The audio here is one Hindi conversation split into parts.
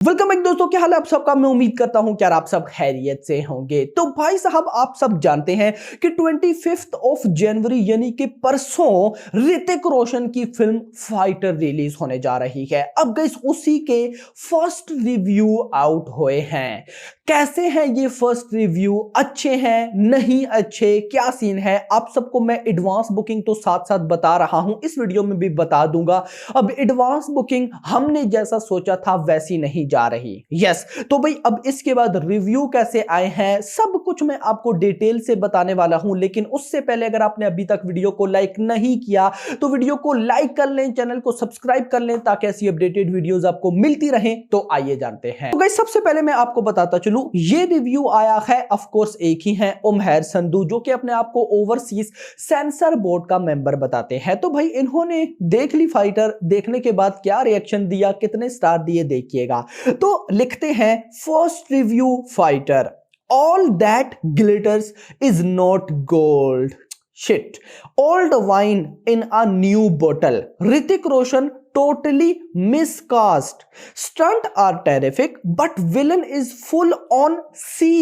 वेलकम बैक दोस्तों, क्या हाल है आप सबका। मैं उम्मीद करता हूं कि यार आप सब खैरियत से होंगे। तो भाई साहब, आप सब जानते हैं कि 25 जनवरी यानी कि परसों ऋतिक रोशन की फिल्म फाइटर रिलीज होने जा रही है। अब गाइस उसी के फर्स्ट रिव्यू आउट हुए हैं। कैसे हैं ये फर्स्ट रिव्यू, अच्छे हैं नहीं अच्छे, क्या सीन है, आप सबको मैं एडवांस बुकिंग तो साथ साथ बता रहा हूं, इस वीडियो में भी बता दूंगा। अब एडवांस बुकिंग हमने जैसा सोचा था वैसी नहीं जा रही। यस, तो भाई अब इसके बाद रिव्यू कैसे आए हैं सब कुछ मैं आपको डिटेल से बताने वाला हूं। लेकिन उससे पहले अगर आपने अभी तक वीडियो को लाइक नहीं किया तो वीडियो को लाइक कर लें, चैनल को सब्सक्राइब कर लें ताकि ऐसी अपडेटेड वीडियोस आपको मिलती रहें। तो आइए जानते हैं। तो गाइस सबसे पहले मैं आपको बताता चलूं, ये रिव्यू आया है ऑफ कोर्स एक ही है, उमैर संधू, जो कि अपने आप को ओवरसीज सेंसर बोर्ड का मेंबर बताते हैं। तो भाई इन्होंने देख ली फाइटर, देखने के बाद क्या रिएक्शन दिया, कितने स्टार दिए देखिएगा। तो लिखते हैं first review fighter, all that glitters is not gold, shit, old wine in a new बोतल, ऋतिक रोशन totally miscast, stunt are terrific but villain is full on C।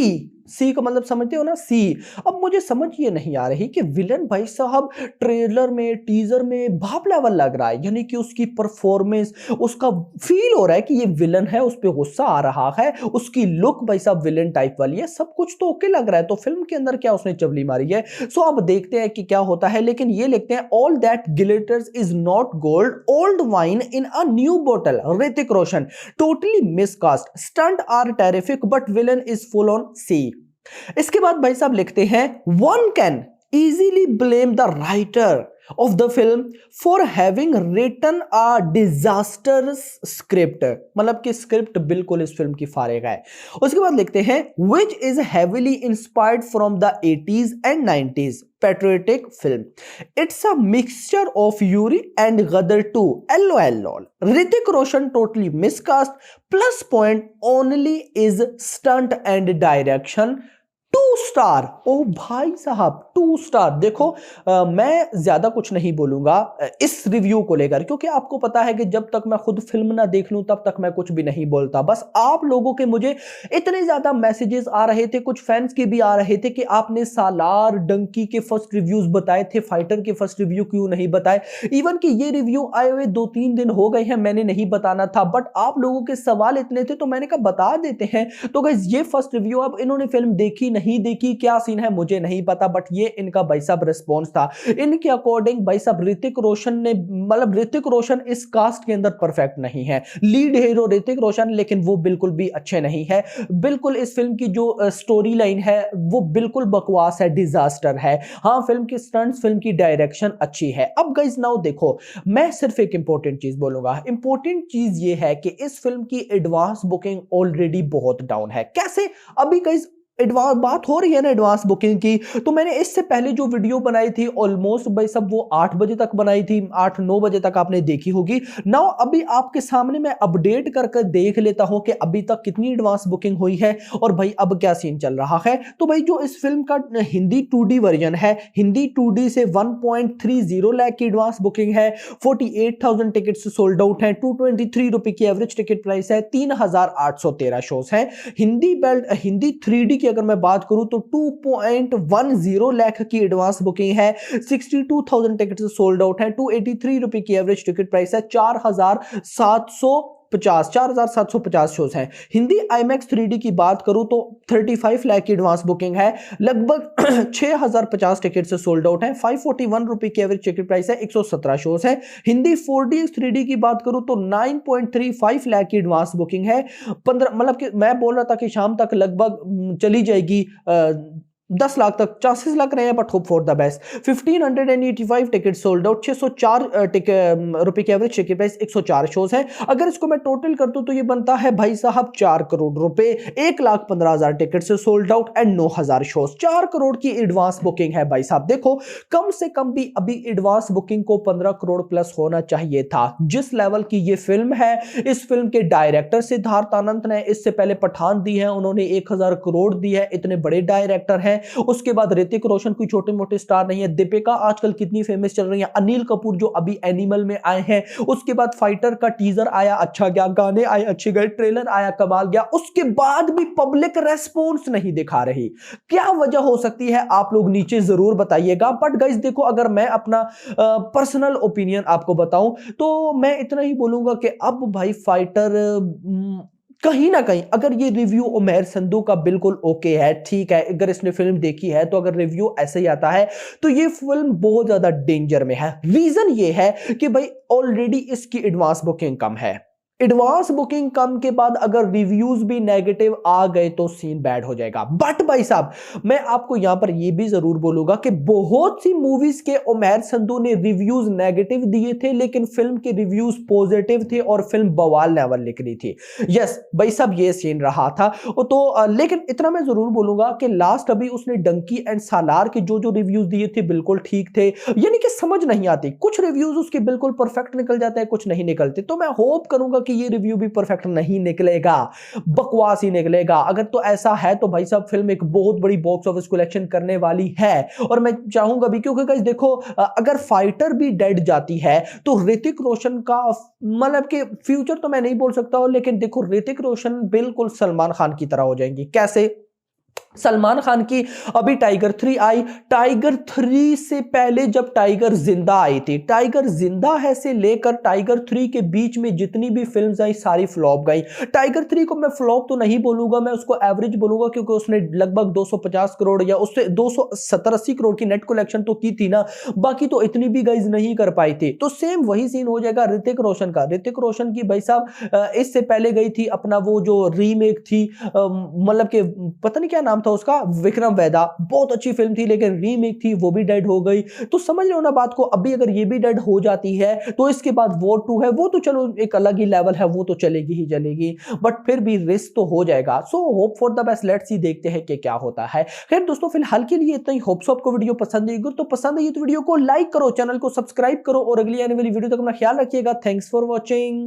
सी का मतलब समझते हो ना, सी। अब मुझे समझ ये नहीं आ रही कि विलन भाई साहब ट्रेलर में टीजर में भाप लेवल लग रहा है, यानी कि उसकी परफॉर्मेंस, उसका फील हो रहा है कि ये विलन है, उस पर गुस्सा आ रहा है, उसकी लुक भाई साहब विलन टाइप वाली है, सब कुछ तो ओके लग रहा है। तो फिल्म के अंदर क्या उसने चवली मारी है, सो अब देखते हैं कि क्या होता है। लेकिन ये लिखते हैं all that glitters is not gold, old wine in a new बोतल, Hrithik Roshan totally miscast, stunt are terrific but villain is full on C. इसके बाद भाई साहब लिखते हैं one can easily blame the writer of the film for having written a disastrous script, मतलब कि स्क्रिप्ट बिल्कुल इस फिल्म की फारेग है। उसके बाद लिखते हैं which is heavily inspired from the 80s and 90s patriotic film, it's a mixture of Yuri and Ghadar 2, LOL, Hrithik Roshan totally miscast, plus point only is stunt and direction, 2 star. ओ भाई साहब 2 स्टार। देखो मैं ज्यादा कुछ नहीं बोलूंगा इस रिव्यू को लेकर, क्योंकि आपको पता है कि जब तक मैं खुद फिल्म ना देख लूं तब तक मैं कुछ भी नहीं बोलता। बस आप लोगों के मुझे इतने ज्यादा मैसेजेस आ रहे थे, कुछ फैंस के भी आ रहे थे कि आपने सालार डंकी के फर्स्ट रिव्यूज बताए थे, फाइटर के फर्स्ट रिव्यू क्यों नहीं बताए। इवन कि ये रिव्यू आए हुए 2-3 दिन हो गए हैं, मैंने नहीं बताना था, बट आप लोगों के सवाल इतने थे तो मैंने कहा बता देते हैं। तो गाइस ये फर्स्ट रिव्यू, अब इन्होंने फिल्म देखी नहीं देखी, क्या सीन है मुझे नहीं पता, बट ये इनका भाई साहब रिस्पॉन्स था। इनके अकॉर्डिंग भाई साहब ऋतिक रोशन ने, मतलब ऋतिक रोशन इस कास्ट के अंदर परफेक्ट नहीं है। लीड हीरो ऋतिक रोशन, लेकिन वो बिल्कुल भी अच्छे नहीं है। बिल्कुल इस फिल्म की जो स्टोरी लाइन है वो बिल्कुल बकवास है, डिजास्टर है। हाँ, फिल्म की स्टंट्स, फिल्म की डायरेक्शन अच्छी है। अब गाइस नाउ देखो, मैं सिर्फ एक इंपॉर्टेंट चीज बोलूंगा। इंपॉर्टेंट चीज ये है कि इस फिल्म की एडवांस बुकिंग ऑलरेडी बहुत डाउन है। कैसे? अभी गाइस एडवांस बात हो रही है ना एडवांस बुकिंग की, तो मैंने इससे पहले जो वीडियो बनाई थी ऑलमोस्ट भाई सब वो 8 बजे तक बनाई थी, 8-9 बजे तक आपने देखी होगी। नाउ अभी आपके सामने मैं अपडेट करके देख लेता हूं कि अभी तक कितनी एडवांस बुकिंग हुई है और भाई अब क्या सीन चल रहा है। तो भाई जो इस फिल्म का हिंदी 2D वर्जन है, हिंदी 2D से 1.30 लाख की एडवांस बुकिंग है, 48,000 टिकट्स सोल्ड आउट हैं, 223 रुपए की एवरेज टिकट प्राइस है, 3,813 शोज हैं। हिंदी बेल्ट, हिंदी 3D अगर मैं बात करूं तो 2.10 लाख की एडवांस बुकिंग है, 62,000 टिकट सोल्ड आउट है, 283 रुपए की एवरेज टिकट प्राइस है, 4,750 शोज हैं। हिंदी IMAX 3D की बात करूं तो 35 लाख की एडवांस बुकिंग है, लगभग 6,050 टिकट से सोल्ड आउट है, 541 रुपए की एवरेज टिकट प्राइस है, 117 शोज है। हिंदी 4DX 3D की बात करूं तो 9.35 लाख की एडवांस बुकिंग है, 15, मतलब कि मैं बोल रहा था कि शाम तक लगभग चली जाएगी 10 लाख तक, चांसेस लग रहे हैं, but hope for the best. 1585 ticket sold out, 604 रुपए की एवरेज टिकट प्राइस, 104 शोज है। अगर इसको मैं टोटल कर दूं तो ये बनता है भाई साहब 4 करोड़ रुपए, 1,15,000 टिकट से sold out and 9,000 shows. 4 crore की एडवांस बुकिंग है भाई साहब। देखो कम से कम भी अभी एडवांस बुकिंग को 15 करोड़ प्लस होना चाहिए था। जिस लेवल की ये फिल्म है, इस फिल्म के डायरेक्टर सिद्धार्थ आनंद ने इससे पहले पठान दी है, उन्होंने 1,000 करोड़ दी है, इतने बड़े डायरेक्टर हैं। है। उसके बाद ऋतिक रोशन कोई छोटे मोटे स्टार नहीं है, दीपिका आजकल कितनी फेमस चल रही है, अनिल कपूर जो अभी एनिमल में आए हैं, उसके बाद फाइटर का टीजर आया, अच्छा गया, गाने आए अच्छे गए, ट्रेलर आया कमाल गया, उसके बाद भी पब्लिक रेस्पॉन्स नहीं दिखा रही। क्या वजह हो सकती है आप लोग नीचे जरूर बताइएगा। बट गाइस देखो, अगर मैं अपना पर्सनल ओपिनियन आपको बताऊं तो मैं इतना ही बोलूंगा कि अब भाई फाइटर कहीं ना कहीं अगर ये रिव्यू उमैर संधू का बिल्कुल ओके है, ठीक है, अगर इसने फिल्म देखी है तो अगर रिव्यू ऐसे ही आता है तो ये फिल्म बहुत ज्यादा डेंजर में है। रीजन ये है कि भाई ऑलरेडी इसकी एडवांस बुकिंग कम है। एडवांस बुकिंग कम के बाद अगर रिव्यूज भी नेगेटिव आ गए तो सीन बैड हो जाएगा। बट भाई साहब, मैं आपको यहां पर यह भी जरूर बोलूंगा कि बहुत सी मूवीज के उमैर संधू ने रिव्यूज नेगेटिव दिए थे, लेकिन फिल्म के रिव्यूज पॉजिटिव थे और फिल्म बवाल लेवल लिख रही थी। यस भाई साहब, ये सीन रहा था। तो लेकिन इतना मैं जरूर बोलूंगा कि लास्ट अभी उसने डंकी एंड सालार के जो जो रिव्यूज दिए थे बिल्कुल ठीक थे, यानी कि समझ नहीं आती, कुछ रिव्यूज उसके बिल्कुल परफेक्ट निकल जाते हैं, कुछ नहीं निकलते। तो मैं होप करूंगा कि ये रिव्यू भी परफेक्ट नहीं निकलेगा, बकवास ही निकलेगा। अगर तो ऐसा है तो भाई साहब फिल्म एक बहुत बड़ी बॉक्स ऑफिस कलेक्शन करने वाली है। और मैं चाहूंगा भी, क्योंकि गाइस देखो, अगर फाइटर भी डेड जाती है तो ऋतिक रोशन का मतलब कि फ्यूचर तो मैं नहीं बोल सकता हूं, लेकिन देखो ऋतिक रोशन बिल्कुल सलमान खान की तरह हो जाएंगी। कैसे? सलमान खान की अभी टाइगर 3 आई, टाइगर 3 से पहले जब टाइगर जिंदा आई थी, टाइगर जिंदा है से लेकर टाइगर 3 के बीच में जितनी भी फिल्म्स आई सारी फ्लॉप गई। टाइगर 3 को मैं फ्लॉप तो नहीं बोलूंगा, मैं उसको एवरेज बोलूंगा, क्योंकि उसने लगभग 250 करोड़ या उससे 270-80 करोड़ की नेट कलेक्शन तो की थी ना, बाकी तो इतनी भी गाइज नहीं कर पाई थी। तो सेम वही सीन हो जाएगा ऋतिक रोशन का। ऋतिक रोशन की भाई साहब इससे पहले गई थी अपना वो जो रीमेक थी, मतलब कि पता नहीं क्या नाम था उसका, विक्रम वेदा, बहुत अच्छी फिल्म थी लेकिन रीमेक थी, वो भी डेड हो गई। तो समझ रहे हो ना बात को। अभी अगर ये भी डेड हो जाती है तो इसके बाद वॉर 2 है, वो तो चलो एक अलग ही लेवल है, वो तो चलेगी ही चलेगी, बट फिर भी रिस्क तो हो जाएगा। So hope for the best, let's see, देखते हैं कि क्या होता है। खैर दोस्तों, फिलहाल के लिए इतना ही। होप सो आपको वीडियो पसंद आई, तो पसंद आई तो वीडियो को लाइक करो, चैनल को सब्सक्राइब करो और अगली आने वाली वीडियो तक अपना ख्याल रखिएगा। Thanks for watching.